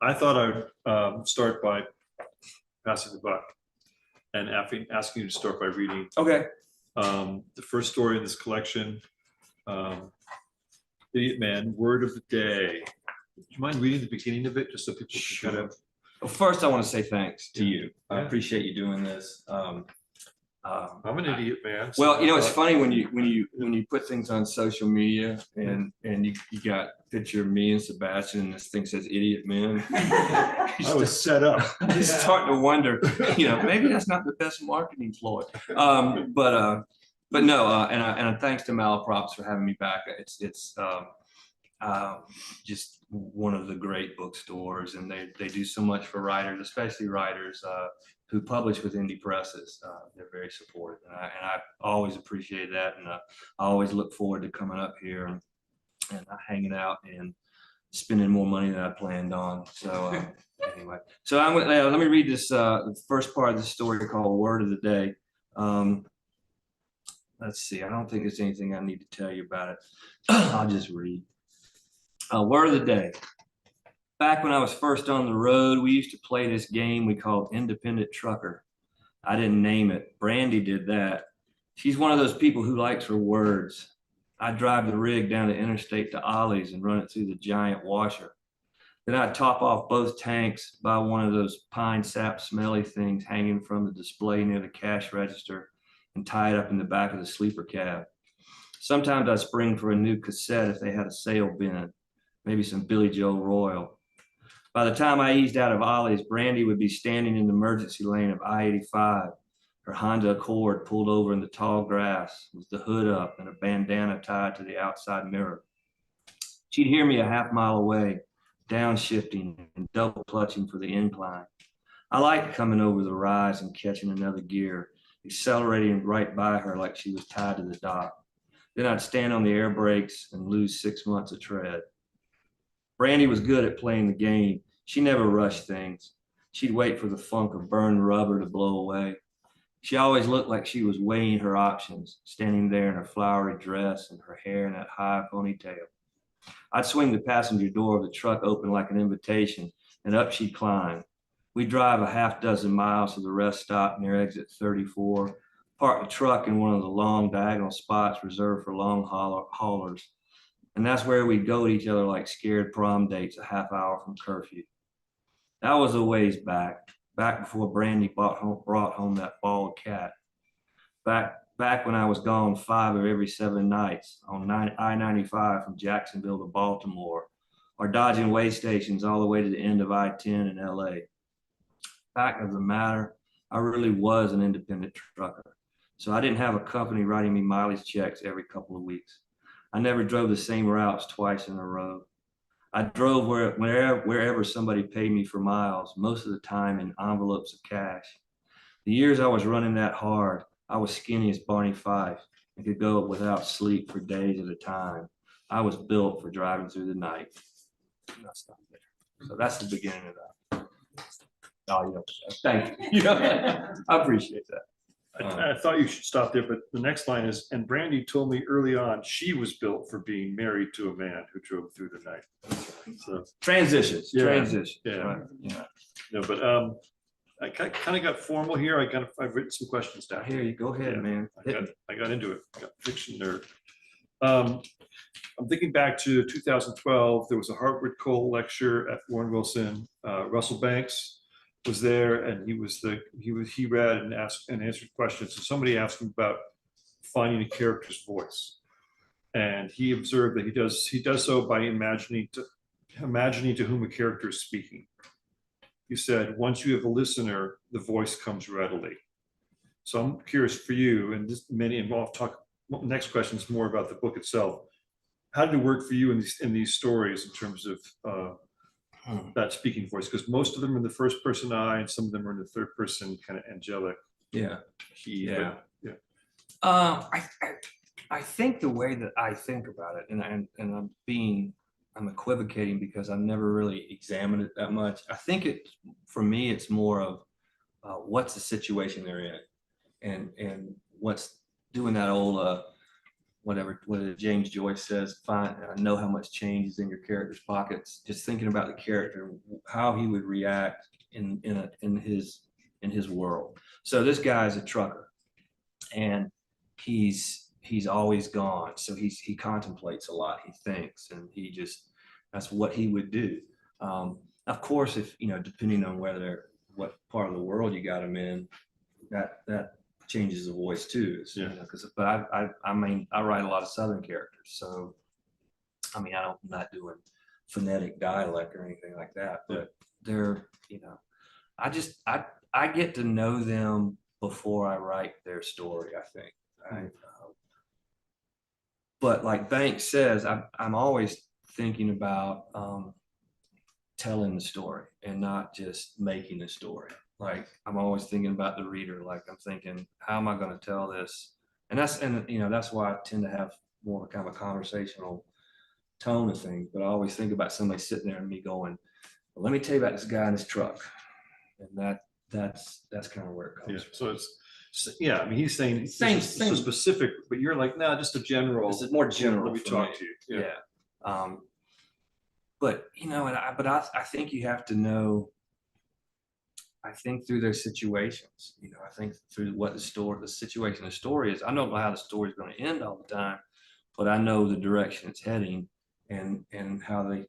I thought I'd start by passing the buck and asking you to start by reading Okay. the first story in this collection, Idiot Man, Word of the Day. Do you mind reading the beginning of it just so people can kind of... Well, first, I want to say thanks to you. I Yeah. appreciate you doing this. I'm an idiot, man. Well, you know, it's funny when you put things on social media and you got a picture of me and Sebastian and this thing says "Idiot Man." I was set up. I'm starting to wonder, you know, maybe that's not the best marketing ploy. But no, and thanks to Malaprops for having me back. It's just one of the great bookstores, and they do so much for writers, especially writers who publish with indie presses. They're very supportive, and I always appreciate that, and I always look forward to coming up here and hanging out and spending more money than I planned on. So anyway, so let me read this the first part of the story called Word of the Day. Let's see, I don't think there's anything I need to tell you about it. I'll just read. Word of the day. Back when I was first on the road, we used to play this game we called Independent Trucker. I didn't name it. Brandy did that. She's one of those people who likes her words. I'd drive the rig down the interstate to Ollie's and run it through the giant washer. Then I'd top off both tanks, buy one of those pine sap smelly things hanging from the display near the cash register, and tie it up in the back of the sleeper cab. Sometimes I'd spring for a new cassette if they had a sale bin, maybe some Billy Joe Royal. By the time I eased out of Ollie's, Brandy would be standing in the emergency lane of I-85, her Honda Accord pulled over in the tall grass with the hood up and a bandana tied to the outside mirror. She'd hear me a half mile away, downshifting and double clutching for the incline. I liked coming over the rise and catching another gear, accelerating right by her like she was tied to the dock. Then I'd stand on the air brakes and lose 6 months of tread. Brandy was good at playing the game. She never rushed things. She'd wait for the funk of burned rubber to blow away. She always looked like she was weighing her options, standing there in her flowery dress and her hair in that high ponytail. I'd swing the passenger door of the truck open like an invitation, and up she'd climb. We'd drive a half dozen miles to the rest stop near exit 34, park the truck in one of the long diagonal spots reserved for long haulers. And that's where we'd go at each other like scared prom dates a half hour from curfew. That was a ways back before Brandy brought home that bald cat. Back when I was gone 5 of every 7 nights on I-95 from Jacksonville to Baltimore, or dodging way stations all the way to the end of I-10 in LA. Fact of the matter, I really was an independent trucker. So I didn't have a company writing me mileage checks every couple of weeks. I never drove the same routes twice in a row. I drove wherever somebody paid me for miles, most of the time in envelopes of cash. The years I was running that hard, I was skinny as Barney Fife and could go without sleep for days at a time. I was built for driving through the night. So that's the beginning of that. Oh, yeah. Thank you. I appreciate that. I thought you should stop there, but the next line is, and Brandy told me early on she was built for being married to a man who drove through the night. So transitions. Yeah. Right. Yeah. No, but I kind of got formal here. I've written some questions down. Here you go ahead, man. I got into it. I got fiction nerd. I'm thinking back to 2012. There was a Harvard Cole lecture at Warren Wilson. Russell Banks was there, and he read and asked and answered questions. And somebody asked him about finding a character's voice, and he observed that he does so by imagining to whom a character is speaking. He said, once you have a listener, the voice comes readily. So I'm curious for you, and I'll talk. Next question is more about the book itself. How did it work for you in these stories in terms of that speaking voice? Because most of them are in the first person I, and some of them are in the third person kind of angelic. Yeah. He. Yeah. Yeah. I think the way that I think about it, and I'm equivocating because I've never really examined it that much. I think for me, it's more of what's the situation they're in, and what's doing that old what James Joyce says, know how much change is in your character's pockets. Just thinking about the character, how he would react in his world. So this guy is a trucker, and he's always gone. So he contemplates a lot. He thinks, and that's what he would do. Of course, if depending on what part of the world you got him in, that changes the voice too. But I mean, I write a lot of Southern characters, so I mean, I'm not doing phonetic dialect or anything like that, but they're, I get to know them before I write their story, I think. Right? But like Banks says, I'm always thinking about telling the story and not just making a story. Like I'm always thinking about the reader. Like I'm thinking, how am I going to tell this? And that's why I tend to have more kind of a conversational tone of things. But I always think about somebody sitting there and me going, well, let me tell you about this guy in this truck, and that's kind of where it comes. From. So I mean, he's saying same specific, but you're like, no, just a general. This is more general. Let me talk to you. Yeah. But I think you have to know. I think through their situations, I think through what the situation, the story is. I don't know how the story is going to end all the time, but I know the direction it's heading, and how they,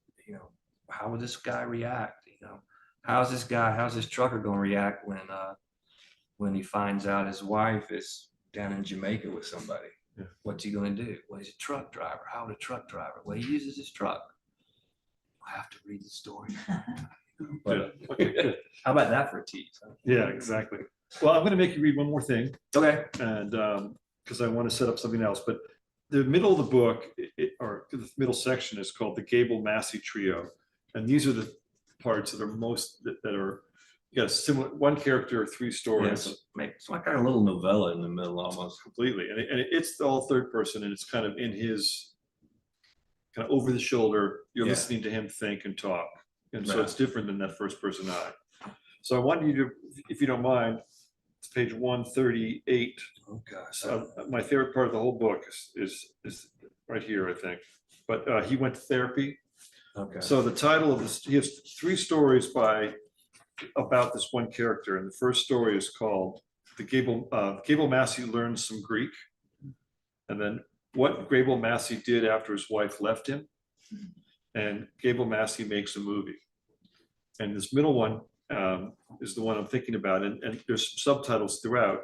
how would this guy react? How's this trucker going to react when he finds out his wife is down in Jamaica with somebody? Yeah. What's he going to do? Well, he's a truck driver. How would a truck driver? Well, he uses his truck. I have to read the story. But okay, how about that for a tease? Huh? Yeah, exactly. Well, I'm going to make you read one more thing. Okay. And because I want to set up something else, but the middle of the book, or the middle section, is called the Gable Massey Trio, and these are the parts that are that are similar. One character, three stories. Yeah, it's like a little novella in the middle, almost. Completely, and it's all third person, and it's kind of in his kind of over the shoulder. You're listening to him think and talk. And so it's different than that first person I. So I want you to, if you don't mind, it's page 138. Oh gosh. My favorite part of the whole book is right here, I think. But he went to therapy. Okay. So the title of this, he has three stories about this one character, and the first story is called Gable Massey Learns Some Greek, and then what Gable Massey did after his wife left him, and Gable Massey Makes a Movie. And this middle one is the one I'm thinking about, and there's subtitles throughout.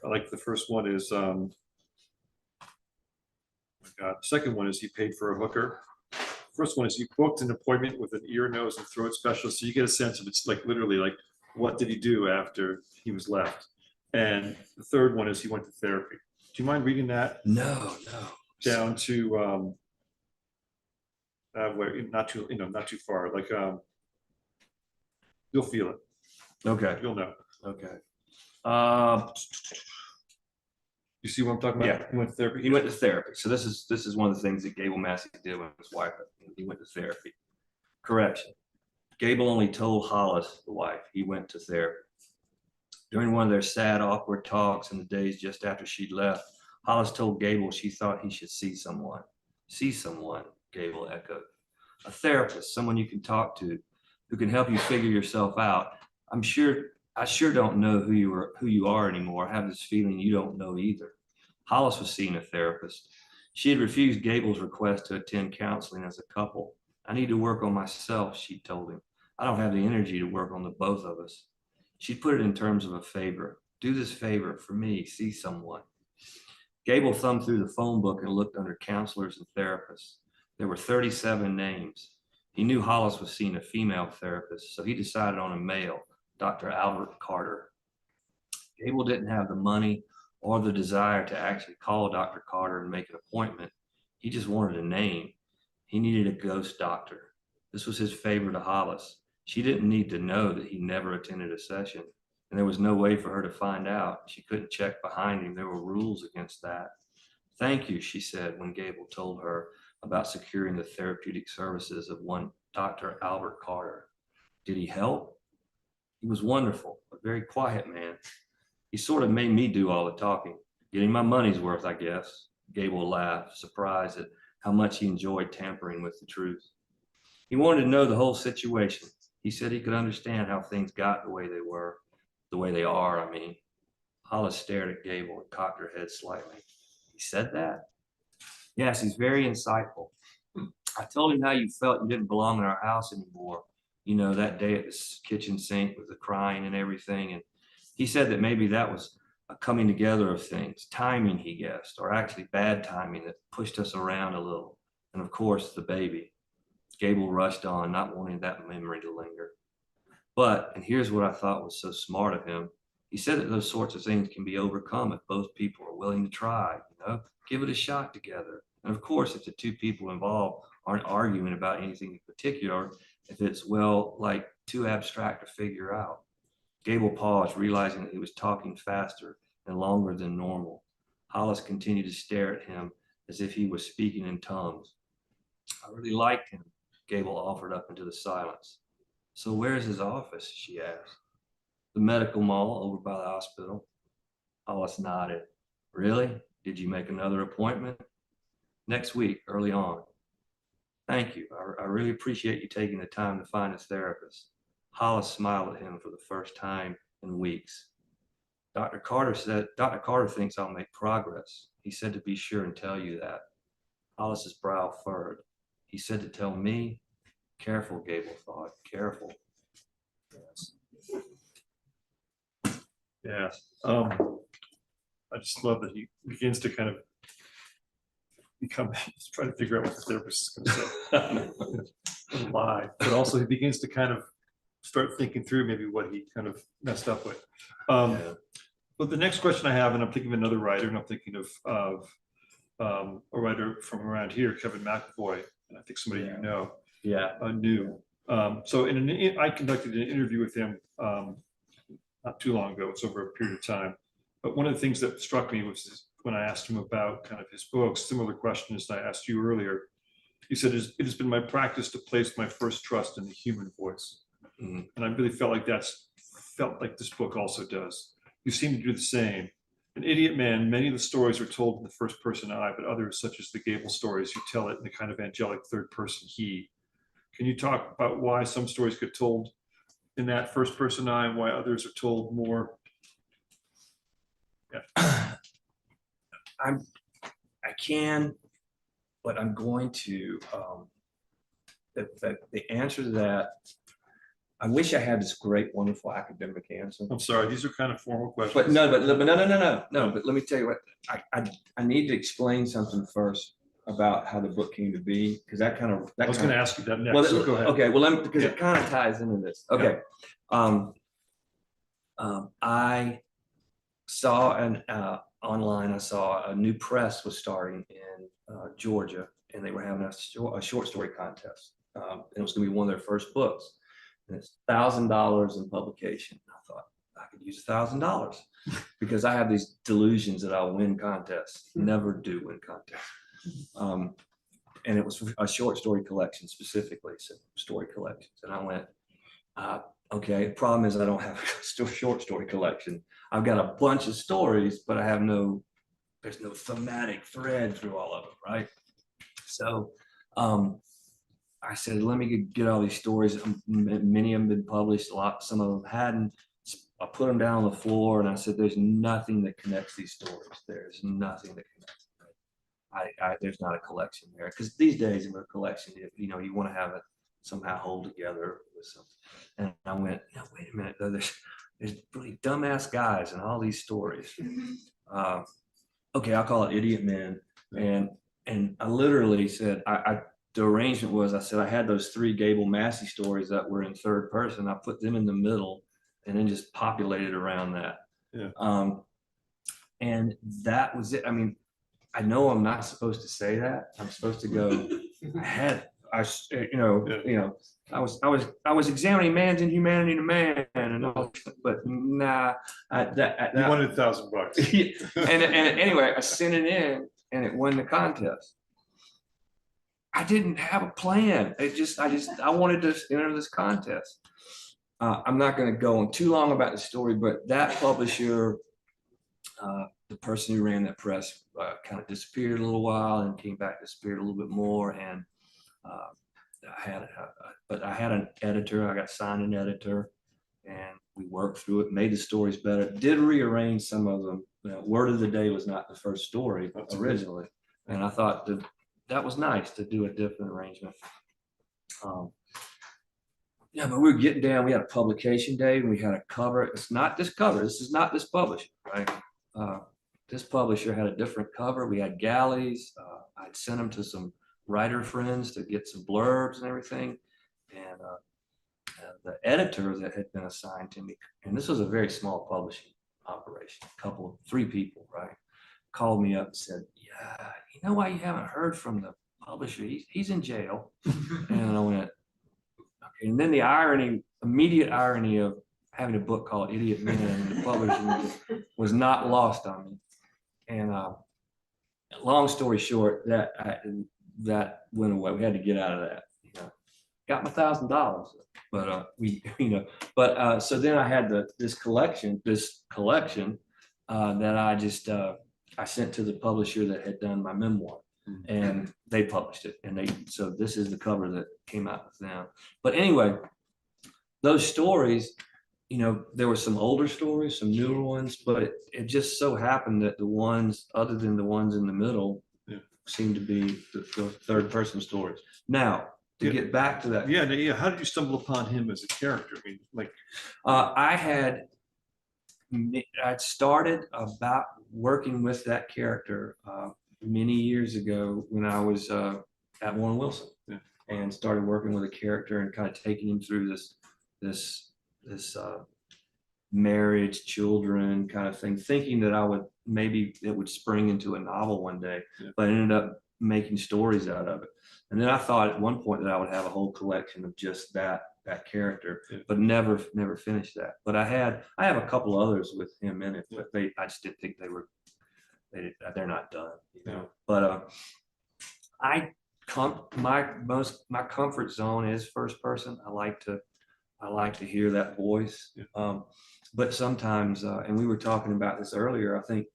Like the first one is, oh my God, the second one is he paid for a hooker. First one is he booked an appointment with an ear, nose, and throat specialist. So you get a sense of it's like literally like, what did he do after he was left? And the third one is he went to therapy. Do you mind reading that? No. Down to where not too far. Like you'll feel it. Okay. You'll know. Okay. You see what I'm talking about? Yeah. He went to therapy. He went to therapy. So this is one of the things that Gable Massey did with his wife. He went to therapy. Correction. Gable only told Hollis, the wife, he went to therapy. During one of their sad, awkward talks in the days just after she'd left, Hollis told Gable she thought he should see someone. See someone, Gable echoed. A therapist, someone you can talk to, who can help you figure yourself out. I sure don't know who you are anymore. I have this feeling you don't know either. Hollis was seeing a therapist. She had refused Gable's request to attend counseling as a couple. I need to work on myself, she told him. I don't have the energy to work on the both of us. She put it in terms of a favor. Do this favor for me, see someone. Gable thumbed through the phone book and looked under counselors and therapists. There were 37 names. He knew Hollis was seeing a female therapist, so he decided on a male, Dr. Albert Carter. Gable didn't have the money or the desire to actually call Dr. Carter and make an appointment. He just wanted a name. He needed a ghost doctor. This was his favor to Hollis. She didn't need to know that he never attended a session, and there was no way for her to find out. She couldn't check behind him. There were rules against that. Thank you, she said when Gable told her about securing the therapeutic services of one Dr. Albert Carter. Did he help? He was wonderful, a very quiet man. He sort of made me do all the talking, getting my money's worth, I guess. Gable laughed, surprised at how much he enjoyed tampering with the truth. He wanted to know the whole situation. He said he could understand how things got the way they were, the way they are, I mean. Hollis stared at Gable and cocked her head slightly. He said that? Yes, he's very insightful. I told him how you felt you didn't belong in our house anymore. You know, that day at the kitchen sink with the crying and everything. And he said that maybe that was a coming together of things, timing, he guessed, or actually bad timing that pushed us around a little. And of course, the baby. Gable rushed on, not wanting that memory to linger. But, and here's what I thought was so smart of him, he said that those sorts of things can be overcome if both people are willing to try, give it a shot together. And of course, if the two people involved aren't arguing about anything in particular, if it's, well, like too abstract to figure out. Gable paused, realizing that he was talking faster and longer than normal. Hollis continued to stare at him as if he was speaking in tongues. I really liked him, Gable offered up into the silence. So where's his office, she asked. The medical mall over by the hospital. Hollis nodded. Really? Did you make another appointment? Next week, early on. Thank you. I really appreciate you taking the time to find a therapist. Hollis smiled at him for the first time in weeks. Dr. Carter thinks I'll make progress. He said to be sure and tell you that. Hollis's brow furrowed. He said to tell me? Careful, Gable thought. Careful. Yes. Yeah. I just love that he begins to kind of try to figure out what the therapist is going to say. Lie. But also he begins to kind of start thinking through maybe what he kind of messed up with. But the next question I have, and I'm thinking of another writer, and I'm thinking of a writer from around here, Kevin McAvoy, and I think somebody you know. Yeah. Knew. So I conducted an interview with him not too long ago. It's over a period of time. But one of the things that struck me was when I asked him about kind of his books, similar question as I asked you earlier. He said, it has been my practice to place my first trust in the human voice. Mm-hmm. And I really felt like this book also does. You seem to do the same. In Idiot Man, many of the stories are told in the first person I, but others, such as the Gable stories, you tell it in the kind of angelic third person he. Can you talk about why some stories get told in that first person I and why others are told more? Yeah. I can, but I'm going to, the answer to that, I wish I had this great, wonderful academic answer. I'm sorry, these are kind of formal questions. But no, but let me tell you what, I need to explain something first about how the book came to be, because that kind of. I was going to ask you that next, well, so go ahead. Okay, well, because it kind of ties into this. Okay. I saw online, I saw a new press was starting in Georgia, and they were having a short story contest. And it was going to be one of their first books. And it's $1,000 in publication. I thought I could use $1,000 because I have these delusions that I'll win contests. Never do win contests. And it was a short story collection specifically, so story collections. And I went, okay, the problem is I don't have a short story collection. I've got a bunch of stories, but there's no thematic thread through all of them, right? So I said, let me get all these stories. Many of them been published, some of them hadn't. I put them down on the floor and I said, there's nothing that connects these stories. There's nothing that connects them. There's not a collection there. Because these days in a collection, you want to have it somehow hold together with something. And I went, no, wait a minute, though, there's really dumbass guys in all these stories. Okay, I'll call it Idiot Man. And I literally said, the arrangement was, I said, I had those 3 Gable Massey stories that were in third person. I put them in the middle and then just populated around that. Yeah. And that was it. I mean, I know I'm not supposed to say that. I'm supposed to go, I was examining man's inhumanity to man, and all, but nah. You wanted $1,000. and anyway, I sent it in, and it won the contest. I didn't have a plan. I wanted to enter this contest. I'm not going to go on too long about the story, but that publisher the person who ran that press kind of disappeared a little while and came back, disappeared a little bit more. And but I had an editor. I got signed an editor, and we worked through it, made the stories better, did rearrange some of them. Word of the Day was not the first story originally, and I thought that was nice to do a different arrangement. Yeah, but we were getting down. We had a publication day, and we had a cover. It's not this cover. This is not this publisher, right? This publisher had a different cover. We had galleys. I'd sent them to some writer friends to get some blurbs and everything. And the editor that had been assigned to me, and this was a very small publishing operation, three people, right? Called me up and said, yeah, you know why you haven't heard from the publisher? He's in jail. And I went, okay. And then the immediate irony of having a book called Idiot Men and the publishing was not lost on me. And long story short, that went away. We had to get out of that. Got my $1,000, but so then I had this collection that I sent to the publisher that had done my memoir, and they published it. And so this is the cover that came out with them. But anyway, those stories, there were some older stories, some newer ones, but it just so happened that the ones other than the ones in the middle seemed to be the third person stories. Now, to get back to that. Yeah. How did you stumble upon him as a character? I mean, like, I'd started about working with that character many years ago when I was at Warren Wilson, and started working with a character and kind of taking him through this marriage, children kind of thing, thinking that maybe it would spring into a novel one day, but I ended up making stories out of it. And then I thought at one point that I would have a whole collection of just that character, but never finished that. But I have a couple others with him in it, but I just didn't think they're not done, But my comfort zone is first person. I like to hear that voice. But sometimes, and we were talking about this earlier, I think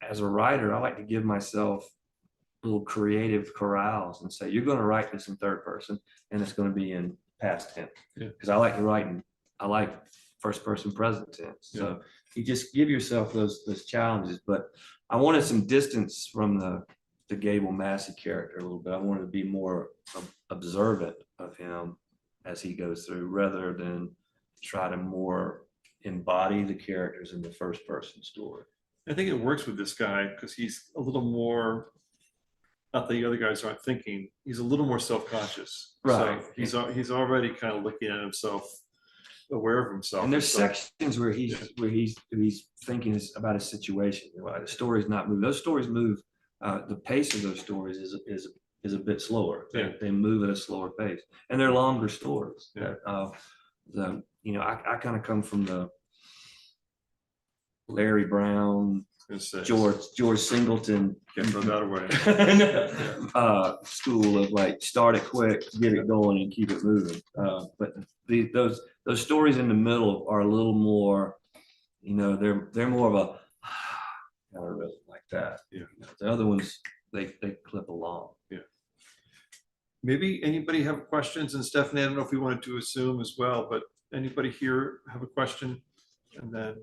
as a writer, I like to give myself little creative corrals and say, you're going to write this in third person and it's going to be in past tense. Because I like to write I like first person present tense. So you just give yourself those challenges. But I wanted some distance from the Gable Massey character a little bit. I wanted to be more observant of him as he goes through, rather than try to more embody the characters in the first person story. I think it works with this guy because he's a little more, not that the other guys aren't thinking, he's a little more self-conscious. Right. So he's already kind of looking at himself, aware of himself. And there's sections where he's thinking about his situation. The story's not moving. Those stories move. The pace of those stories is a bit slower. They move at a slower pace, and they're longer stories. I kind of come from the Larry Brown, George Singleton school of like start it quick, get it going, and keep it moving. But those stories in the middle are a little more, they're more of a kind of rhythm like that. The other ones they clip along. Maybe anybody have questions? And Stephanie, I don't know if we wanted to assume as well, but anybody here have a question? And then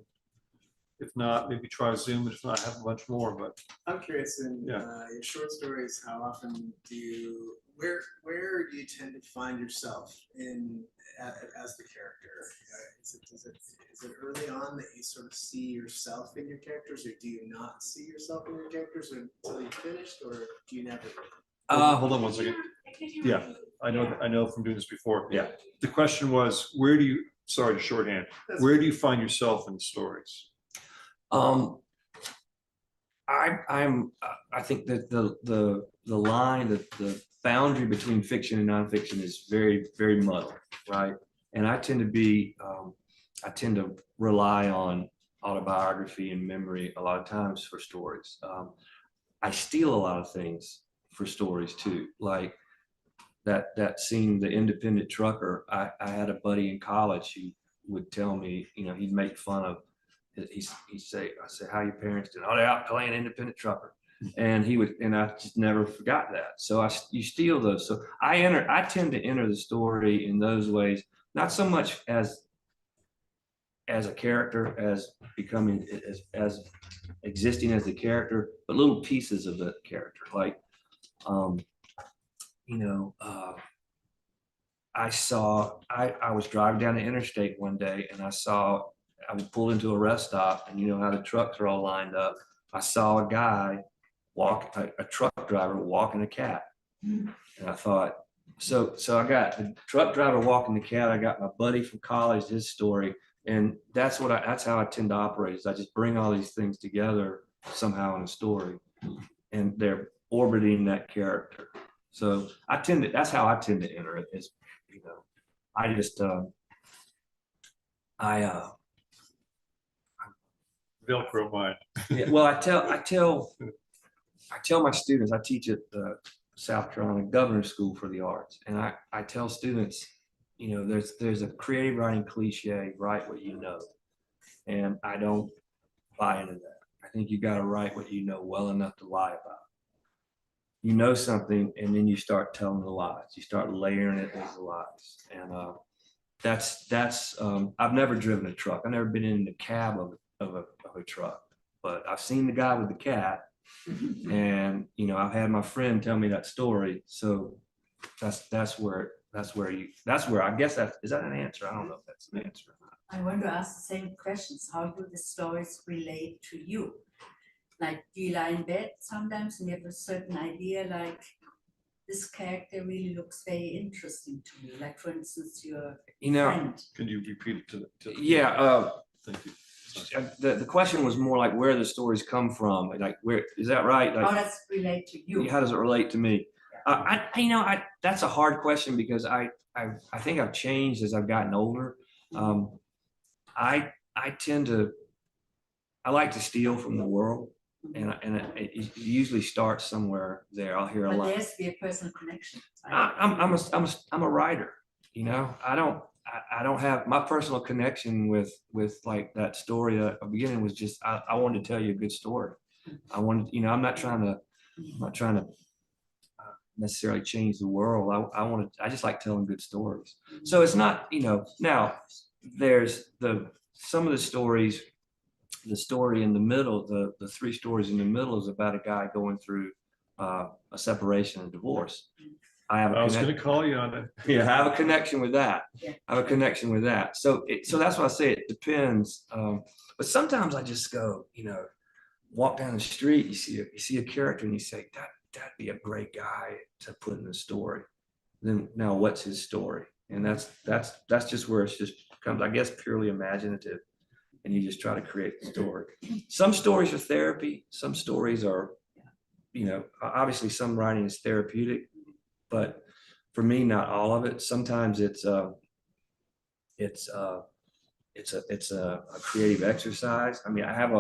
if not, maybe try Zoom. If not, have a bunch more. But I'm curious, in your short stories, how often where do you tend to find yourself as the character? Is it early on that you sort of see yourself in your characters, or do you not see yourself in your characters until you've finished, or do you never? Hold on one second. Yeah, I know from doing this before. Yeah, the question was, sorry to shorthand, where do you find yourself in the stories? I think that the line, the boundary between fiction and nonfiction is very, very muddled, right? And I tend to rely on autobiography and memory a lot of times for stories. I steal a lot of things for stories too, like that scene, the independent trucker. I had a buddy in college who would tell me, he'd make fun of he'd say, I say, how your parents doing? Oh, they're out playing independent trucker. And he would, and I just never forgot that. So you steal those. So I tend to enter the story in those ways, not so much as a character, as becoming, as existing as the character, but little pieces of the character. Like, I was driving down the interstate one day and I pulled into a rest stop, and you know how the trucks are all lined up. I saw a guy a truck driver walking a cat. And I thought, so I got the truck driver walking the cat. I got my buddy from college, his story. And that's how I tend to operate, is I just bring all these things together somehow in a story, and they're orbiting that character. So that's how I tend to enter it, is, I just, Velcro mind. yeah, well, I tell my students, I teach at the South Carolina Governor's School for the Arts, and I tell students, there's a creative writing cliche, write what you know. And I don't buy into that. I think you got to write what you know well enough to lie about. You know something, and then you start telling the lies. You start layering it with the lies. And I've never driven a truck. I've never been in the cab of a truck, but I've seen the guy with the cat. And I've had my friend tell me that story. So that's where I guess is that an answer? I don't know if that's an answer or not. I want to ask the same questions. How do the stories relate to you? Like, do you lie in bed sometimes and you have a certain idea, like, this character really looks very interesting to me? Like, for instance, your friend. Can you repeat it to the Yeah. Thank you. The question was more like where the stories come from. Like, where is that right? Like, How does it relate to you? how does it relate to me? That's a hard question, because I think I've changed as I've gotten older. I like to steal from the world, and it usually starts somewhere there. I'll hear a But lot. there has to be a personal connection. I'm a writer. I don't have my personal connection with like that story at the beginning was just I wanted to tell you a good story. I'm not trying to necessarily change the world. I just like telling good stories. So it's not, now there's some of the stories, the story in the middle, the three stories in the middle is about a guy going through a separation and divorce. I was going to call you on it. Yeah, I have a connection with that. Yeah. I have a connection with that. So that's why I say it depends. But sometimes I just go, walk down the street, you see a character and you say, that'd be a great guy to put in the story. Then now what's his story? And that's just where it's just becomes, I guess, purely imaginative. And you just try to create the story. Some stories are therapy. Some stories are, obviously some writing is therapeutic, but for me, not all of it. Sometimes it's a creative exercise. I mean, I have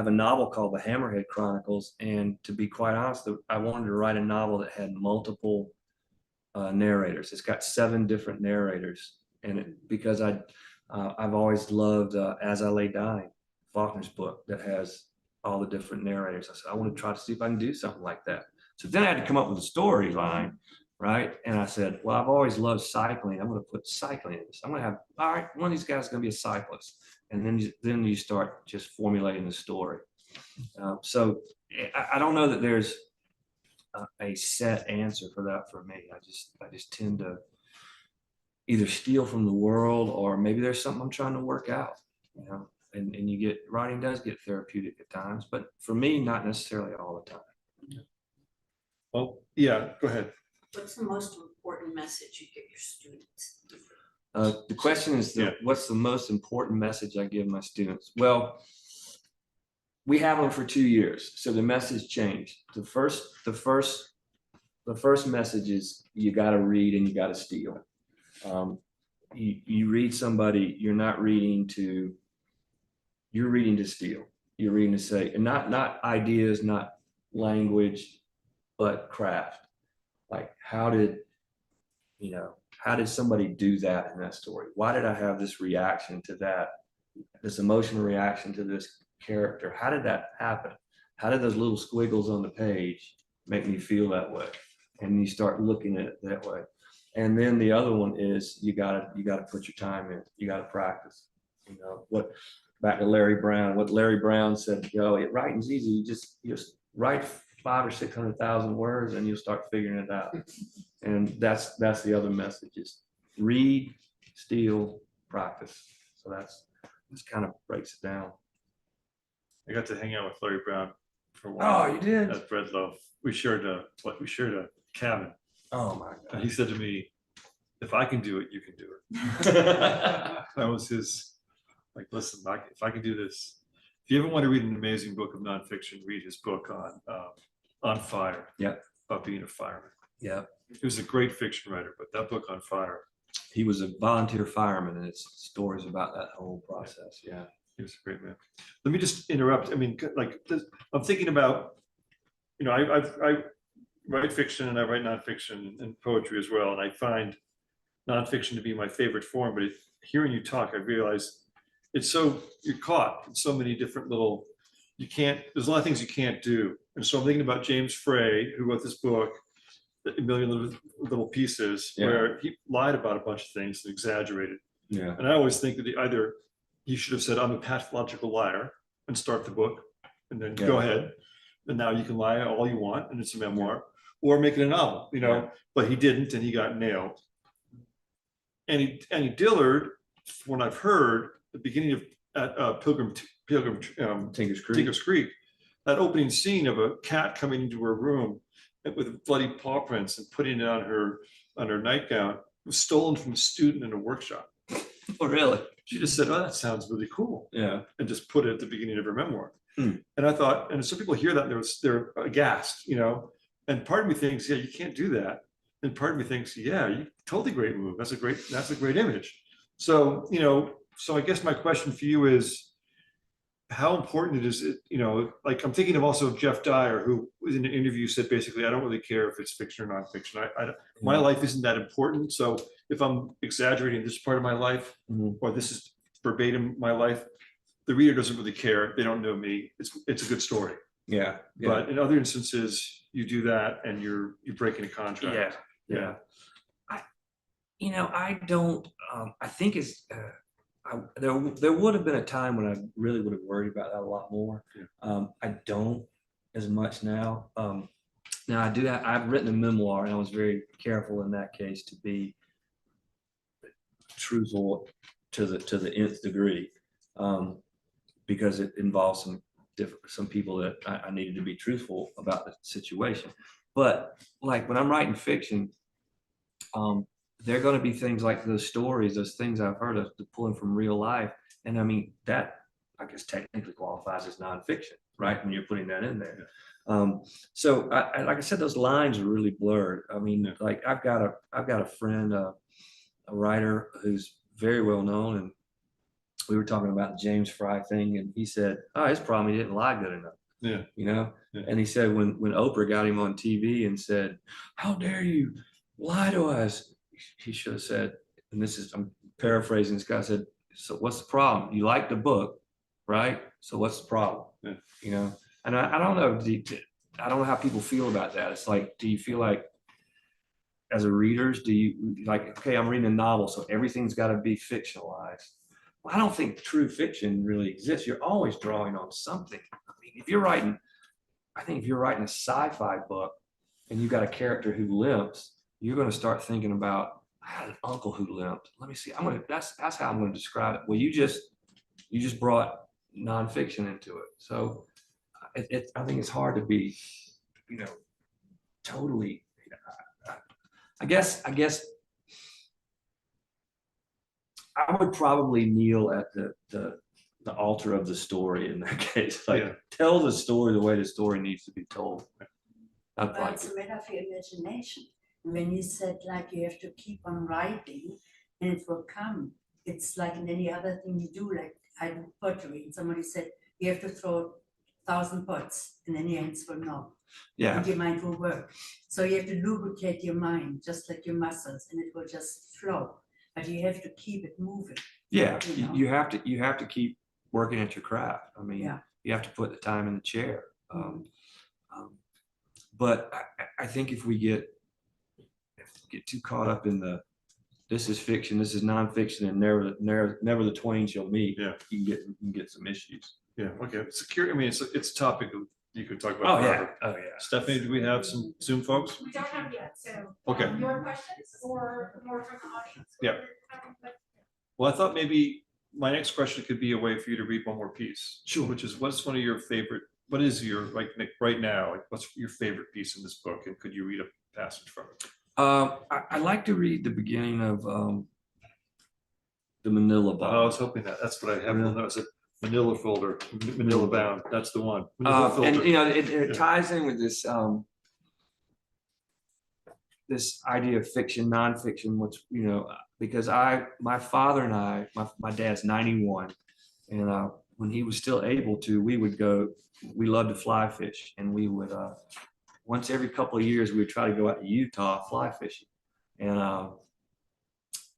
a novel called the Hammerhead Chronicles, and to be quite honest, I wanted to write a novel that had multiple narrators. It's got 7 different narrators, and because I've always loved As I Lay Dying, Faulkner's book that has all the different narrators. I said I want to try to see if I can do something like that. So then I had to come up with a storyline, right? And I said, well, I've always loved cycling. I'm going to put cycling in this. I'm going to have, all right, one of these guys is going to be a cyclist. And then you start just formulating the story. So I don't know that there's a set answer for that for me. I just tend to either steal from the world, or maybe there's something I'm trying to work out, and writing does get therapeutic at times, but for me, not necessarily all the time. Well, yeah, go ahead. What's the most important message you give your students? The question is, what's the most important message I give my students? Well, we have them for 2 years, so the message changed. The first message is you got to read and you got to steal. You read somebody, you're reading to steal. You're reading to say, and not ideas, not language, but craft. Like, how did somebody do that in that story? Why did I have this reaction to that this emotional reaction to this character. How did that happen? How did those little squiggles on the page make me feel that way? And you start looking at it that way. And then the other one is you gotta put your time in. You gotta practice. You know, back to Larry Brown, what Larry Brown said, writing's easy. You just write 500,000 or 600,000 words and you'll start figuring it out. And that's the other message is read, steal, practice. So that's kind of breaks it down. I got to hang out with Larry Brown for a while. Oh, you did? At Breadloaf. We shared a cabin. Oh my And God. he said to me, if I can do it, you can do it. That was his, like, listen, if I can do this. If you ever want to read an amazing book of nonfiction, read his book on fire. Yep. About being a fireman. Yeah. He was a great fiction writer, but that book on fire. He was a volunteer fireman, and it's stories about that whole process. Yeah. He was a great man. Let me just interrupt. I mean, like, I'm thinking about, you know, I write fiction and I write nonfiction and poetry as well. And I find nonfiction to be my favorite form, but hearing you talk, I realize you're caught in so many different there's a lot of things you can't do. And so I'm thinking about James Frey, who wrote this book, A Million Little Pieces, where he lied about a bunch of things and exaggerated. Yeah. And I always think that either he should have said, I'm a pathological liar and start the book and then go ahead. And now you can lie all you want and it's a memoir, or make it a novel, you know, but he didn't and he got nailed. Annie Dillard, from what I've heard, the beginning of Tinker's Creek, that opening scene of a cat coming into her room with bloody paw prints and putting it on her nightgown was stolen from a student in a workshop. Oh, really? She just said, oh, that sounds really cool. Yeah. And just put it at the beginning of her memoir. And I thought, and some people hear that and they're aghast, you know, and part of me thinks, yeah, you can't do that. And part of me thinks, yeah, you totally great move. That's a great image. So, you know, so I guess my question for you is, how important is it, you know, like I'm thinking of also Jeff Dyer, who in an interview said basically, I don't really care if it's fiction or nonfiction. My life isn't that important. So if I'm exaggerating this part of my life, or this is verbatim my life, the reader doesn't really care. They don't know me. It's a good story. Yeah. But in other instances, you do that and you're breaking a contract. Yeah. I don't. I think there would have been a time when I really would have worried about that a lot more. I don't as much now. Now I do. I've written a memoir, and I was very careful in that case to be truthful to the nth degree, because it involves some people that I needed to be truthful about the situation. But like when I'm writing fiction, there are going to be things like those stories, those things I've heard of pulling from real life. And I mean, that I guess technically qualifies as nonfiction, right? When you're putting that in there. So like I said, those lines are really blurred. I mean, like I've got a friend, a writer who's very well known, and we were talking about the James Fry thing, and he said, oh, his problem, he didn't lie good enough. Yeah. You know? Yeah. And he said when Oprah got him on TV and said, how dare you lie to us? He should have said, and I'm paraphrasing, this guy said, so what's the problem? You like the book, right? So what's the problem? Yeah. You know? And I don't know, I don't know how people feel about that. It's like, do you feel like as a readers, do you like, okay, I'm reading a novel, so everything's got to be fictionalized. Well, I don't think true fiction really exists. You're always drawing on something. I mean, if you're writing a sci-fi book and you've got a character who limps, you're going to start thinking about, I had an uncle who limped. Let me see. That's how I'm going to describe it. Well, you just brought nonfiction into it. So I think it's hard to be, you know, totally. I guess I would probably kneel at the altar of the story in that case. Like, tell the story the way the story needs to be told. Well, it's a matter of your imagination. When you said like you have to keep on writing and it will come, it's like in any other thing you do, like I do pottery, and somebody said you have to throw 1,000 pots and then your hands will know. Yeah. And your mind will work. So you have to lubricate your mind, just like your muscles, and it will just flow. but you have to keep it moving. Yeah, You know? you have to keep working at your craft. I mean, Yeah. you have to put the time in the chair. But I think if we get too caught up in this is fiction, this is nonfiction, and never the twain shall meet, Yeah. you can get some issues. Yeah, okay. Security, I mean, it's a topic you could talk Oh about. yeah, forever. oh yeah. Stephanie, do we have some Zoom folks? We don't have yet, so. Okay. Your questions or more from the audience? Yeah. Well, I thought maybe my next question could be a way for you to read one more piece. Sure. Which is, what is your, like, Nick, right now, like, what's your favorite piece in this book? And could you read a passage from it? I like to read the beginning of the Manila I Ball. was hoping that's what I have. That was a Manila folder, Manila bound. That's the one. And you know, it Yeah. ties in with this this idea of fiction, nonfiction, which, you know, because my father and I, my dad's 91, and when he was still able to, we loved to fly fish, and we would once every couple of years we would try to go out to Utah fly fishing, and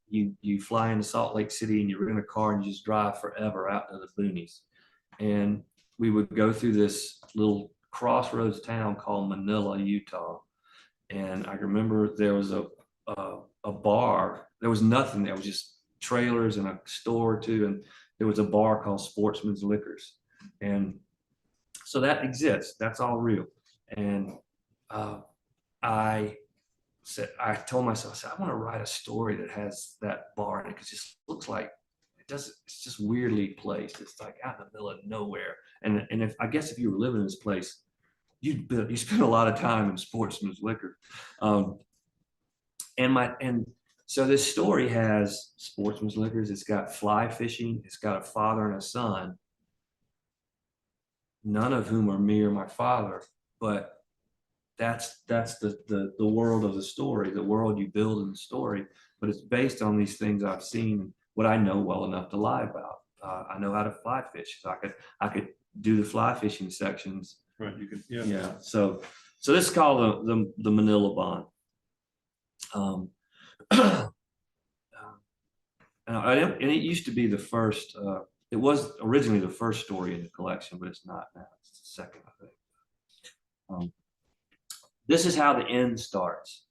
you fly into Salt Lake City and you rent a car and you just drive forever out to the boonies, and we would go through this little crossroads town called Manila, Utah. And I remember there was a bar. There was nothing. There was just trailers and a store or two. And there was a bar called Sportsman's Liquors. And so that exists. That's all real. And I told myself, I said, I want to write a story that has that bar in it, because it just looks like it's just weirdly placed. It's like out in the middle of nowhere. And if you were living in this place, you spend a lot of time in Sportsman's Liquor. And so this story has Sportsman's Liquors, it's got fly fishing, it's got a father and a son, none of whom are me or my father, but that's the world of the story, the world you build in the story, but it's based on these things I've seen, what I know well enough to lie about. I know how to fly fish, so I could do the fly fishing sections. Right, you can, yeah. Yeah. So this is called the Manila Bond. And it used to be the first. It was originally the first story in the collection, but it's not now. It's the second, I think. This is how the end starts.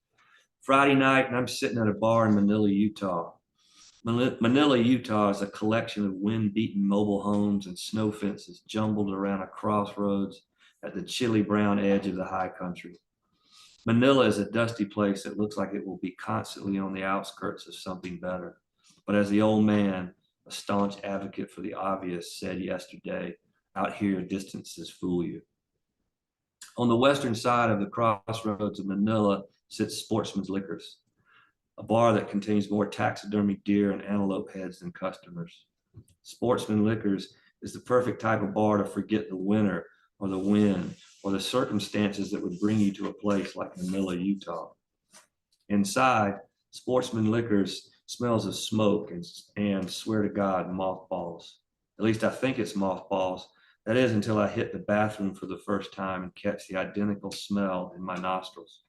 Friday night, and I'm sitting at a bar in Manila, Utah. Manila, Utah is a collection of wind-beaten mobile homes and snow fences jumbled around a crossroads at the chilly brown edge of the high country. Manila is a dusty place that looks like it will be constantly on the outskirts of something better. But as the old man, a staunch advocate for the obvious, said yesterday, out here distances fool you. On the western side of the crossroads of Manila sits Sportsman's Liquors, a bar that contains more taxidermy deer and antelope heads than customers. Sportsman Liquors is the perfect type of bar to forget the winter or the wind or the circumstances that would bring you to a place like Manila, Utah. Inside, Sportsman Liquors smells of smoke and swear to God, mothballs. At least I think it's mothballs. That is until I hit the bathroom for the first time and catch the identical smell in my nostrils.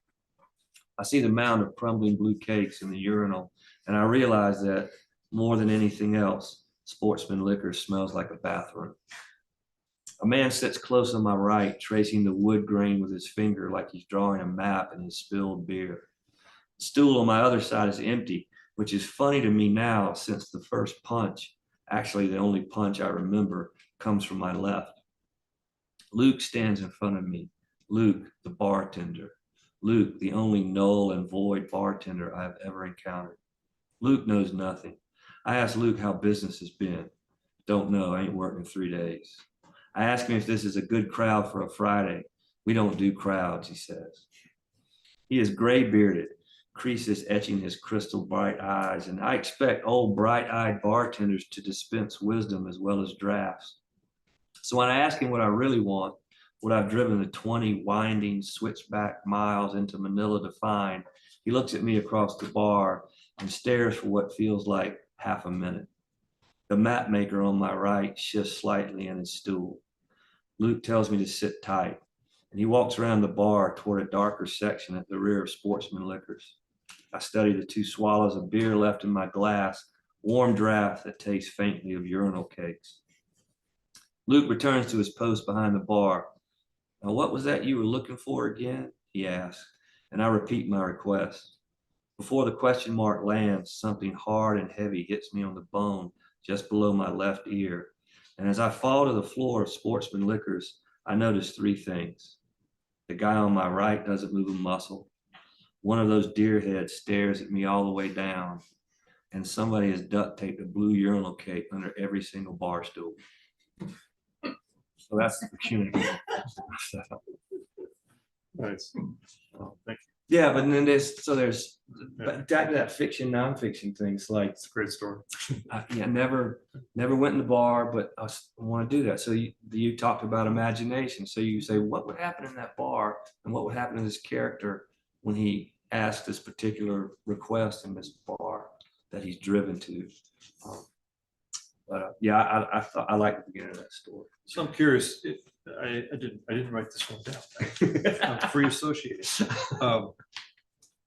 I see the mound of crumbling blue cakes in the urinal, and I realize that more than anything else, Sportsman Liquor smells like a bathroom. A man sits close on my right, tracing the wood grain with his finger like he's drawing a map in his spilled beer. The stool on my other side is empty, which is funny to me now since the first punch, actually the only punch I remember, comes from my left. Luke stands in front of me. Luke, the bartender. Luke, the only null and void bartender I have ever encountered. Luke knows nothing. I ask Luke how business has been. Don't know, I ain't working 3 days. I ask him if this is a good crowd for a Friday. We don't do crowds, he says. He is gray-bearded, creases etching his crystal bright eyes, and I expect old bright-eyed bartenders to dispense wisdom as well as drafts. So when I ask him what I really want, what I've driven the 20 winding switchback miles into Manila to find, he looks at me across the bar and stares for what feels like half a minute. The map maker on my right shifts slightly in his stool. Luke tells me to sit tight, and he walks around the bar toward a darker section at the rear of Sportsman Liquors. I study the 2 swallows of beer left in my glass, warm draft that tastes faintly of urinal cakes. Luke returns to his post behind the bar. Now, what was that you were looking for again? He asks, and I repeat my request. Before the question mark lands, something hard and heavy hits me on the bone just below my left ear. And as I fall to the floor of Sportsman Liquors, I notice 3 things. The guy on my right doesn't move a muscle. One of those deer heads stares at me all the way down. And somebody has duct taped a blue urinal cake under every single bar stool. So that's the community. Nice. Oh, thank you. Yeah, but then there's but back to that fiction, nonfiction things like It's a great story. yeah, never went in the bar, but I want to do that. So you talked about imagination. So you say, what would happen in that bar, and what would happen to this character when he asked this particular request in this bar that he's driven to. Yeah, I thought I like the beginning of that story. So I'm curious, I didn't write this one down. I'm free associating.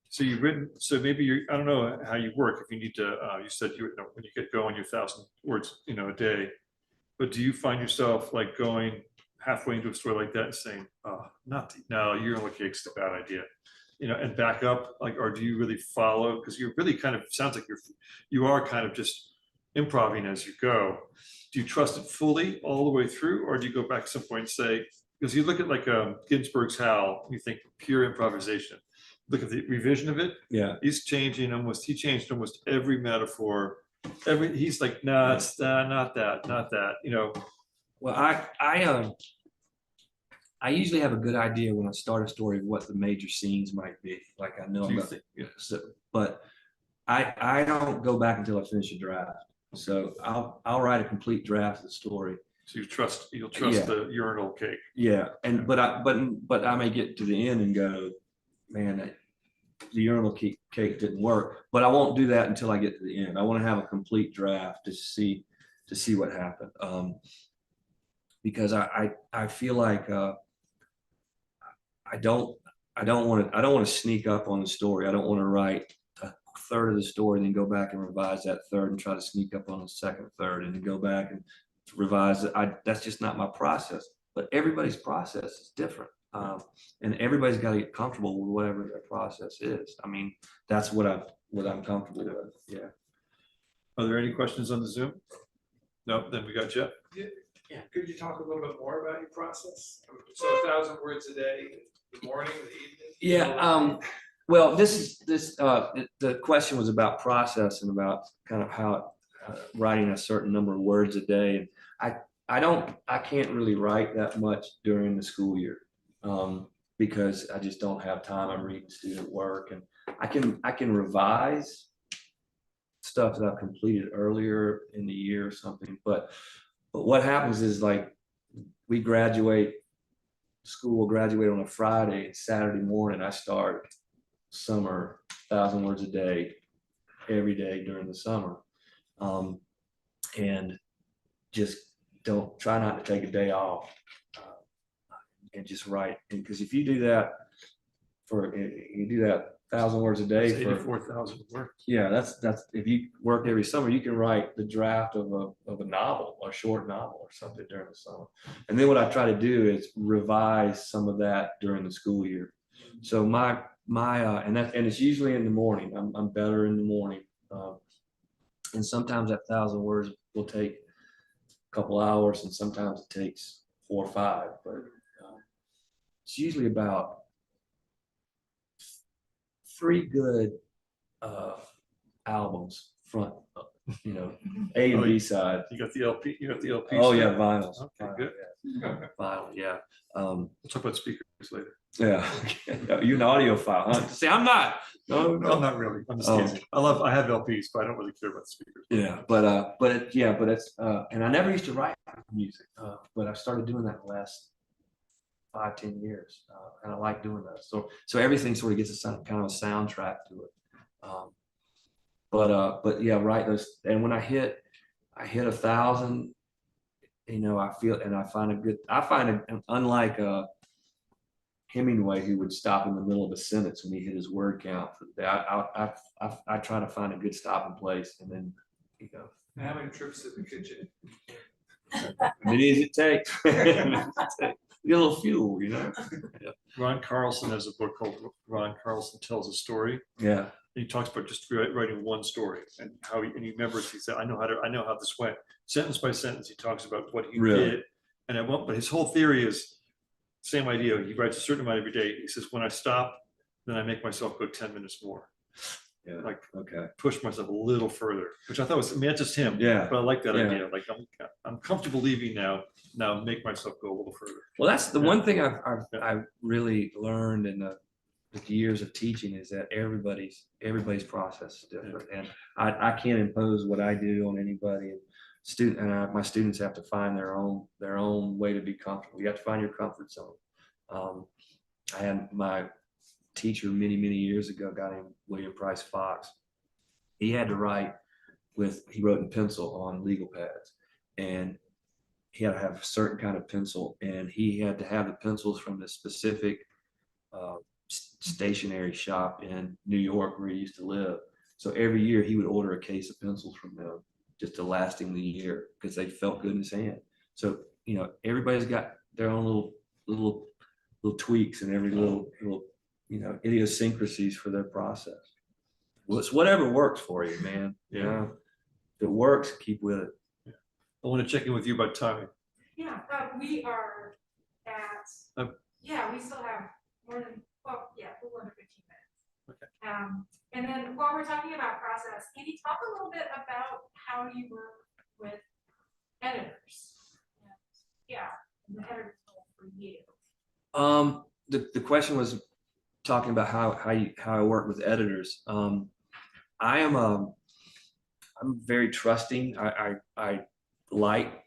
So you've written, so maybe I don't know how you work, if you need to, you said when you get going, you're 1,000 words, a day. But do you find yourself like going halfway into a story like that and saying, oh, no, urinal cake's a bad idea, and back up, like, or do you really follow? Because you're really kind of, sounds like you are kind of just improvising as you go. Do you trust it fully all the way through, or do you go back at some point and say, because you look at like Ginsberg's Howl, you think pure improvisation. Look at the revision of it. Yeah. He changed almost every metaphor. He's like, no, it's not that. Well, I usually have a good idea when I start a story of what the major scenes might be. Like I know, but I don't go back until I finish a draft. So I'll write a complete draft of the story. So you'll trust the urinal cake. Yeah, but I may get to the end and go, man, the urinal cake didn't work. But I won't do that until I get to the end. I want to have a complete draft to see what happened. Because I feel like I don't want to sneak up on the story. I don't want to write a third of the story and then go back and revise that third and try to sneak up on the second third and then go back and revise it. That's just not my process. But everybody's process is different. And everybody's got to get comfortable with whatever their process is. I mean, that's what I'm comfortable with. Yeah. Are there any questions on the Zoom? No, then we got Jeff. Yeah, could you talk a little bit more about your process? So 1,000 words a day, the morning, the evening? Yeah. Well, the question was about process and about kind of how writing a certain number of words a day. And I can't really write that much during the school year because I just don't have time. I'm reading student work, and I can revise stuff that I've completed earlier in the year or something. But what happens is, like, school will graduate on a Friday, and Saturday morning I start summer 1,000 words a day every day during the summer, and just don't try not to take a day off and just write. Because if you do that 1,000 words a day That's for 84,000 words. yeah, that's if you work every summer, you can write the draft of a novel, a short novel or something during the summer. And then what I try to do is revise some of that during the school year. So and it's usually in the morning. I'm better in the morning. And sometimes that 1,000 words will take a couple hours, and sometimes it takes 4 or 5. But it's usually about 3 good albums, front, A and B side. You got the LP. Oh yeah, vinyls. Okay, good. Vinyl, yeah. We'll talk about speakers later. Yeah. You're an audiophile, huh? See, I'm not. No, not really. I'm just teasing. I have LPs, but I don't really care about the speakers. Yeah, but it's and I never used to write music, but I started doing that the last 5-10 years, and I like doing that. So everything sort of gets kind of a soundtrack to it. But yeah, write those. And when I hit 1,000, I feel, and I find unlike Hemingway who would stop in the middle of a sentence when he hit his word count. I try to find a good stopping place, and then How many trips to the kitchen? many as it takes. Get a little fuel, Ron Carlson has a book called Ron Carlson Tells a Story. Yeah. He talks about just writing one story and how he remembers. He said, I know how this went. Sentence by sentence, he talks about what he Really? did. And but his whole theory is same idea. He writes a certain amount every day. He says, when I stop, then I make myself go 10 minutes more. Yeah. Like Okay. push myself a little further, which I thought was, I mean, that's just him. Yeah. But I like that Yeah. idea. Like I'm comfortable leaving now. Now make myself go a little further. Well, that's the Yeah. one thing I've really learned in the years of teaching is that everybody's process is different, and I can't impose what I do on anybody. My students have to find their own way to be comfortable. You have to find your comfort zone. I had my teacher many years ago, a guy named William Price Fox. He had to write he wrote in pencil on legal pads, and he had to have a certain kind of pencil, and he had to have the pencils from the specific stationery shop in New York where he used to live. So every year he would order a case of pencils from them just to last him the year because they felt good in his hand. So, everybody's got their own little tweaks and every little idiosyncrasies for their process. Well, it's whatever works for you, man. Yeah. If it works, keep with it. I want to check in with you about timing. Yeah, we are at, we still have more than, well, yeah, a little under 15 minutes. Okay. And then while we're talking about process, can you talk a little bit about how you work with editors? And, the editor's role for you. The question was talking about how I work with editors. I'm very trusting. I like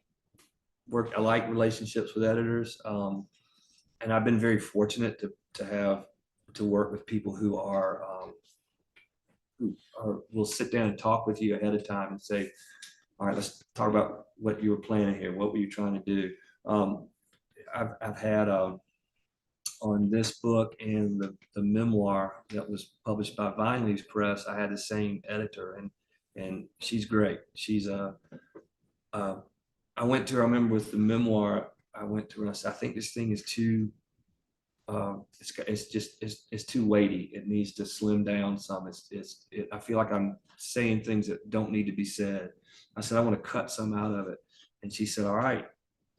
relationships with editors, and I've been very fortunate to work with people who will sit down and talk with you ahead of time and say, all right, let's talk about what you were planning here. What were you trying to do? I've had on this book and the memoir that was published by Vine Leaves Press, I had the same editor, and she's great. She's I went to her, I remember with the memoir, I went to her and I said, I think this thing is too, it's too weighty. It needs to slim down some. I feel like I'm saying things that don't need to be said. I said, I want to cut some out of it. And she said, all right,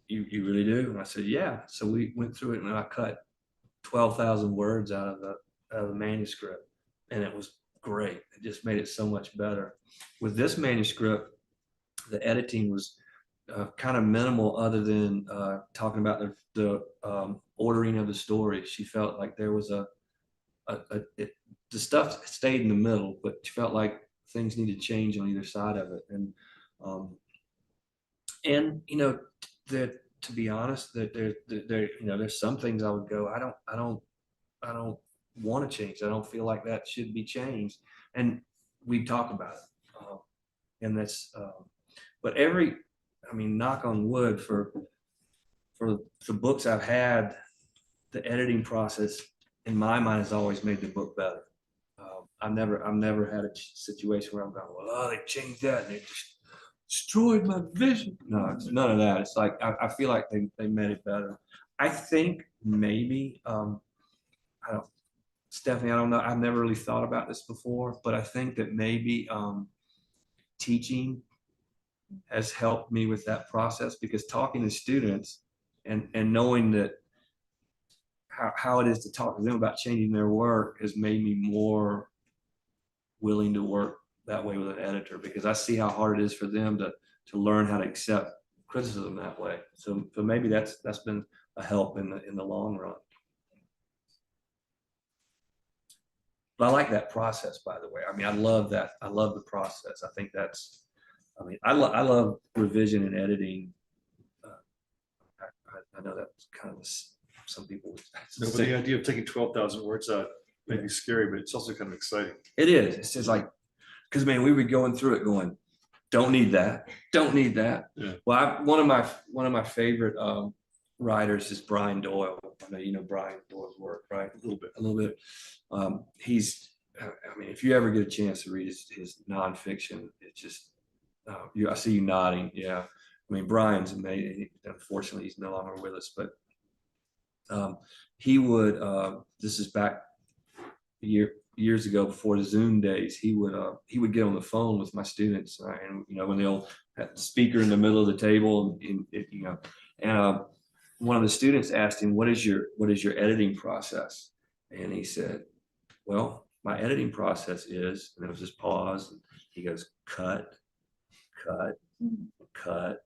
you really do? And I said, yeah. So we went through it and I cut 12,000 words out of the manuscript, and it was great. It just made it so much better. With this manuscript, the editing was kind of minimal, other than talking about the ordering of the story. She felt like there was the stuff stayed in the middle, but she felt like things needed to change on either side of it. And that, to be honest, that there's some things I would go, I don't want to change. I don't feel like that should be changed. And we talk about it. And that's, but knock on wood, for the books I've had, the editing process in my mind has always made the book better. I've never had a situation where I'm going, well, they changed that and they just destroyed my vision. No, it's none of that. It's like, I feel like they made it better. I think maybe, Stephanie, I don't know. I've never really thought about this before, but I think that maybe teaching has helped me with that process, because talking to students and knowing that how it is to talk to them about changing their work has made me more willing to work that way with an editor, because I see how hard it is for them to learn how to accept criticism that way. So maybe that's been a help in the long run. But I like that process, by the way. I love that. I love the process. I think that's, I love revision and editing. I know that's kind of some people. No, but the idea of taking 12,000 words out may be scary, but it's also kind of exciting. It is. It's just like, because man, we were going through it going, don't need that. Don't need that. Yeah. Well, one of my favorite writers is Brian Doyle. I know you know Brian Doyle's work, right? A little bit. A little bit. He's, I mean, if you ever get a chance to read his nonfiction, it's just, I see you nodding. Yeah. I mean, Brian's amazing. Unfortunately, he's no longer with us, but he would, this is back years ago before the Zoom days, he would get on the phone with my students, and you know, when they'll have the speaker in the middle of the table, and you know, and one of the students asked him, what is your editing process? And he said, well, my editing process is, and there was this pause, and he goes, cut, cut, cut,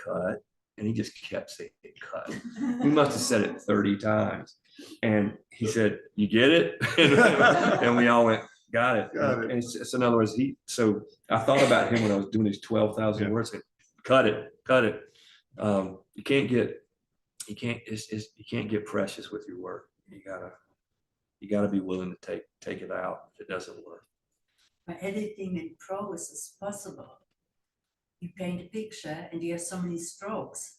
cut. And he just kept saying cut. He must have said it 30 times. And he said, you get it? And we all went, got it. Got it. And so in other words, so I thought about him when I was doing these 12,000 words, cut it, cut it. You can't get precious with your work. You gotta be willing to take it out if it doesn't work. But editing in prose is possible. You paint a picture and you have so many strokes.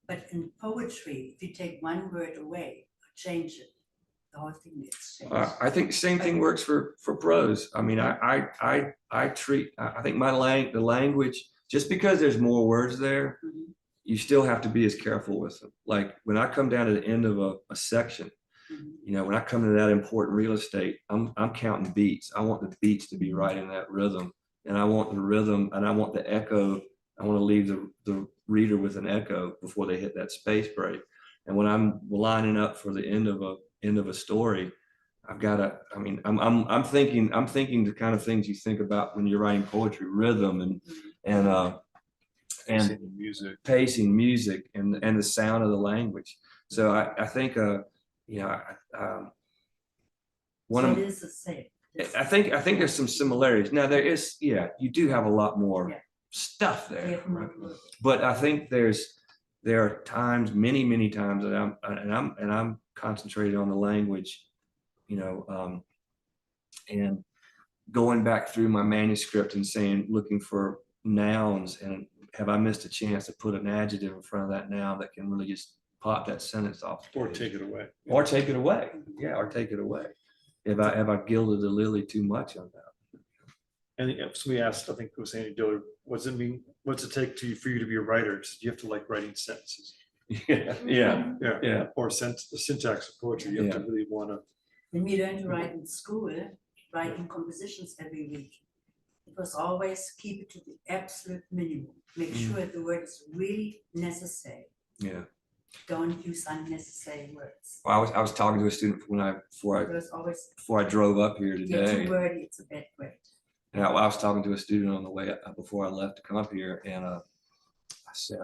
But in poetry, if you take one word away or change it, the whole thing gets changed. I think the same thing works for prose. I mean, I think the language, just because there's more words there, you still have to be as careful with them. Like when I come down to the end of a section, you know, when I come to that important real estate, I'm counting beats. I want the beats to be right in that rhythm. And I want the rhythm, and I want the echo. I want to leave the reader with an echo before they hit that space break. And when I'm lining up for the end of a story, I've got to. I mean, I'm thinking the kind of things you think about when you're writing poetry: rhythm and pacing, music, and the sound of the language. So I think you know, one so of it is the same. I think there's some similarities. Now there is, yeah, you do have a lot more stuff there, right? But I think there are times, many times that I'm concentrated on the language, you know, and going back through my manuscript and looking for nouns, and have I missed a chance to put an adjective in front of that noun that can really just pop that sentence off, Or take it away. or take it away, yeah, or take it away. Have I gilded the lily too much on that? And somebody asked, I think it was Andy Diller, what's it take for you to be a writer? Do you have to like writing sentences? Yeah. Or the syntax of poetry, you have to really want to. When we learned to write in school, writing compositions every week, it was always keep it to the absolute minimum. Make sure the word is really necessary. Yeah. Don't use unnecessary words. Well, I was talking to a student before I drove up here If you're today. too wordy, it's a bad grade. And I was talking to a student on the way before I left to come up here, and I said,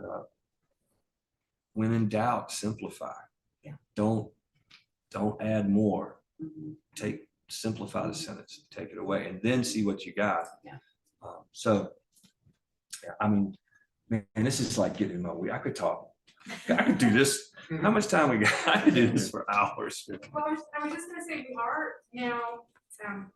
when in doubt, simplify. Yeah. Don't add more. Simplify the sentence, take it away, and then see what you got. Yeah. So, yeah, I mean, man, this is like getting in my way. I could talk. I could do this. How much time we got? I could do this for hours. Well, I was just gonna say, we are now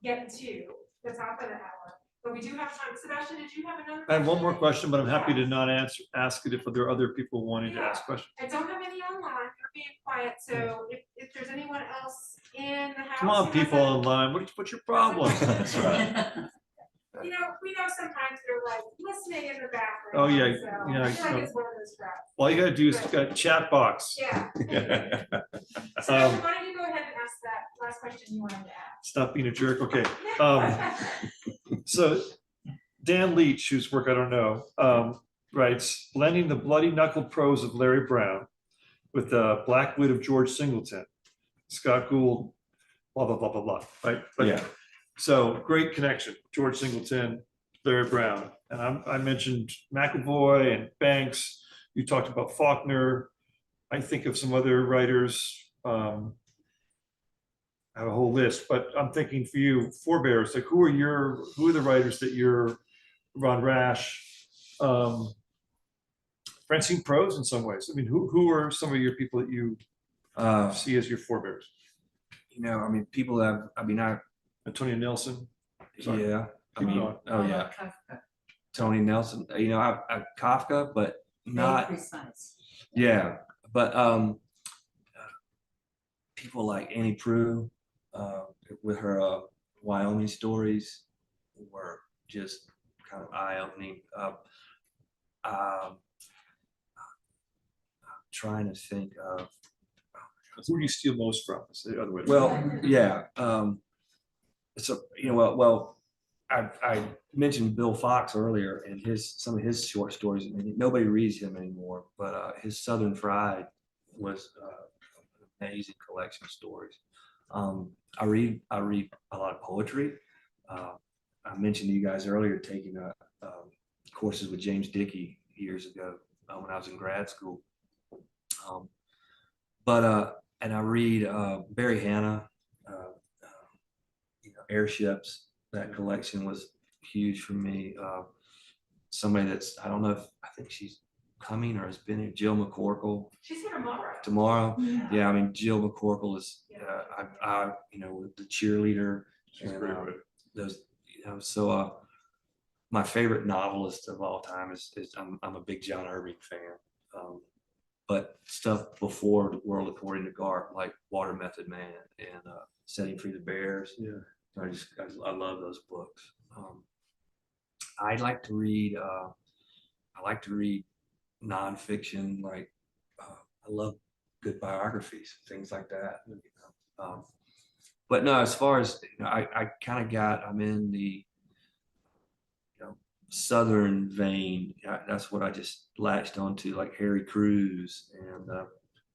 getting to the top of the hour, but we do have time. Sebastian, did you have another? I have one more question, but I'm happy to not ask it if there are other people wanting to ask questions. I don't have any online. You're being quiet, so if there's anyone else in the house. Come on, who has people a- online, what's your problem? That's right. You know, we know sometimes they're like listening in the background. Oh, yeah, So yeah, I feel like it's one of those crowds. All you gotta do is got a chat box. Yeah. So why don't you go ahead and ask that last question you wanted to ask? Stop being a jerk, okay. So Dan Leach, whose work I don't know, writes, blending the bloody knuckled prose of Larry Brown with the black wit of George Singleton, Scott Gould, blah, blah, blah, blah, blah, right? But- Yeah. So great connection, George Singleton, Larry Brown. And I mentioned McAvoy and Banks. You talked about Faulkner. I think of some other writers. I have a whole list, but I'm thinking for you, forebears, like who are the writers that you're, Ron Rash, Francine Prose in some ways. I mean, who are some of your people that you see as your forebears? You know, I mean, people that Antonia Nelson. Sorry. yeah, I Keep mean, going. oh yeah, Kafka, Tony Nelson. You know, I Kafka, but very not. precise. Yeah, but people like Annie Prue with her Wyoming stories were just kind of eye-opening. I'm trying to think of. Who do you steal most from? It's the other way. Well, yeah. So I mentioned Bill Fox earlier, and some of his short stories. I mean, nobody reads him anymore, but his Southern Fried was an amazing collection of stories. I read a lot of poetry. I mentioned to you guys earlier taking courses with James Dickey years ago when I was in grad school. And I read Barry Hannah, Airships. That collection was huge for me. Somebody that's, I don't know if, I think she's coming or has been here, Jill McCorkle. She's here tomorrow. Tomorrow? Yeah. Yeah, I mean, Jill McCorkle is, with the cheerleader. She's and, great with it. those, so my favorite novelist of all time is I'm a big John Irving fan. But stuff before The World According to Garp, like Water Method Man and Setting Free the Bears. Yeah. I love those books. I like to read nonfiction. Like I love good biographies, things like that. But no, as far as I kind of I'm in the Southern vein. That's what I just latched onto, like Harry Crews and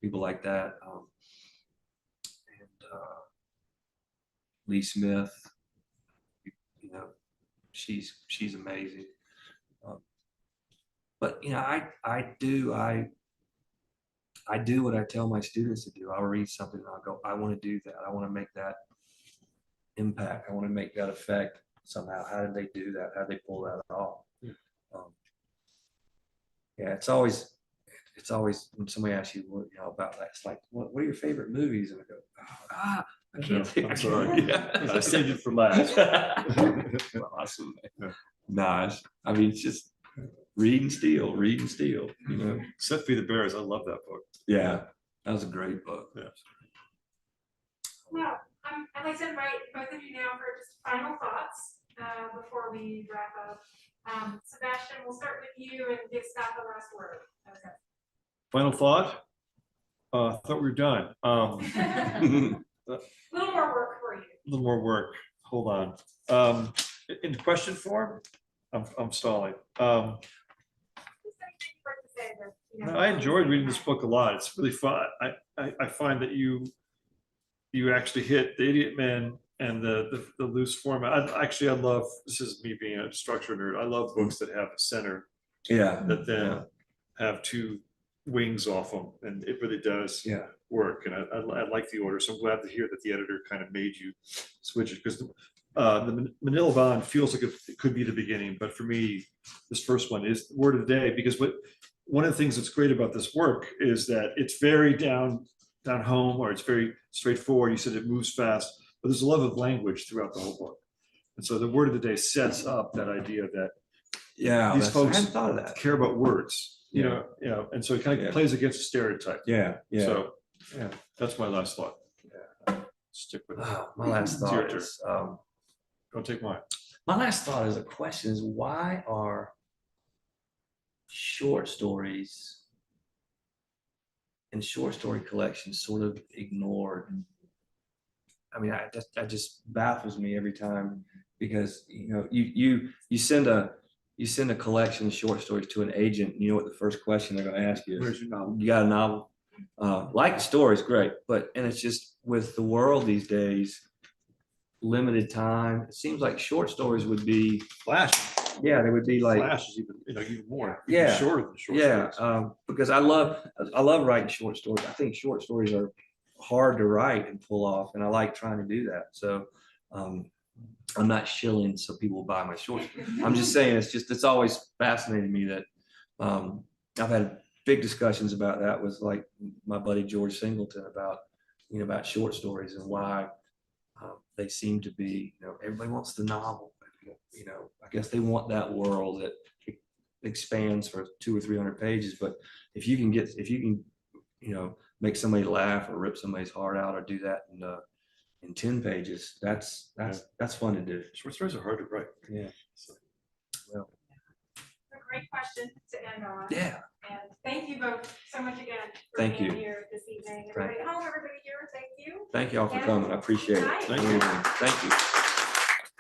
people like that. And Lee Smith, she's amazing. But I do what I tell my students to do. I'll read something and I'll go, I want to do that. I want to make that impact. I want to make that effect somehow. How did they do that? How did they pull that off? It's always when somebody asks you about that, it's like, what are your favorite movies? And I go, I can't think. I'm sorry. Yeah. I saved it for last. Awesome. Nice. I mean, it's just read and steal. Set Free the Bears. I love that book. Yeah, that was a great book. Yeah. Well, I'd like to invite both of you now for just final thoughts before we wrap up. Sebastian, we'll start with you and give Scott the last word. Okay. Final thought. I thought we were done. A little more work for you. A little more work. Hold on. In question form, I'm stalling. I enjoyed reading this book a lot. It's really fun. I find that you actually hit the Idiot Man and the loose format. I love, this is me being a structure nerd, I love books that have a center that then have two wings off them, and it really does work. And I like the order, so I'm glad to hear that the editor kind of made you switch it, because the Manila Bond feels like it could be the beginning, but for me, this first one is the word of the day, because one of the things that's great about this work is that it's very down home, or it's very straightforward. You said it moves fast, but there's a love of language throughout the whole book. And so the word of the day sets up that idea that these folks I hadn't thought of that. care about words, you know, and so it kind of plays against a stereotype. So that's my last thought. Stick with it. My last It's your thought turn. is, Don't take mine. my last thought is a question is, why are short stories and short story collections sort of ignored? I mean, that just baffles me every time, because you send a collection of short stories to an agent, and you know what the first question they're going to ask you is, Where's your novel? you got a novel? Like the story's great, and it's just, with the world these days, limited time, it seems like short stories would be Flash. they would be like Flash is even more. Yeah. Shorter than short stories. because I love writing short stories. I think short stories are hard to write and pull off, and I like trying to do that. So I'm not shilling so people will buy my short stories. I'm just saying it's always fascinated me that I've had big discussions about that with like my buddy George Singleton about short stories and why they seem to be, everybody wants the novel. I guess they want that world that expands for 200 or 300 pages. But if you can make somebody laugh or rip somebody's heart out or do that in 10 pages. That's fun to do. Short stories are hard to write. Yeah. So, Well, A great question to end on. yeah. And thank you both so much again for Thank being you. here this evening. Everybody at home, everybody here, thank you. Thank you all for And coming. I appreciate it. good night. Thank you. Thank you.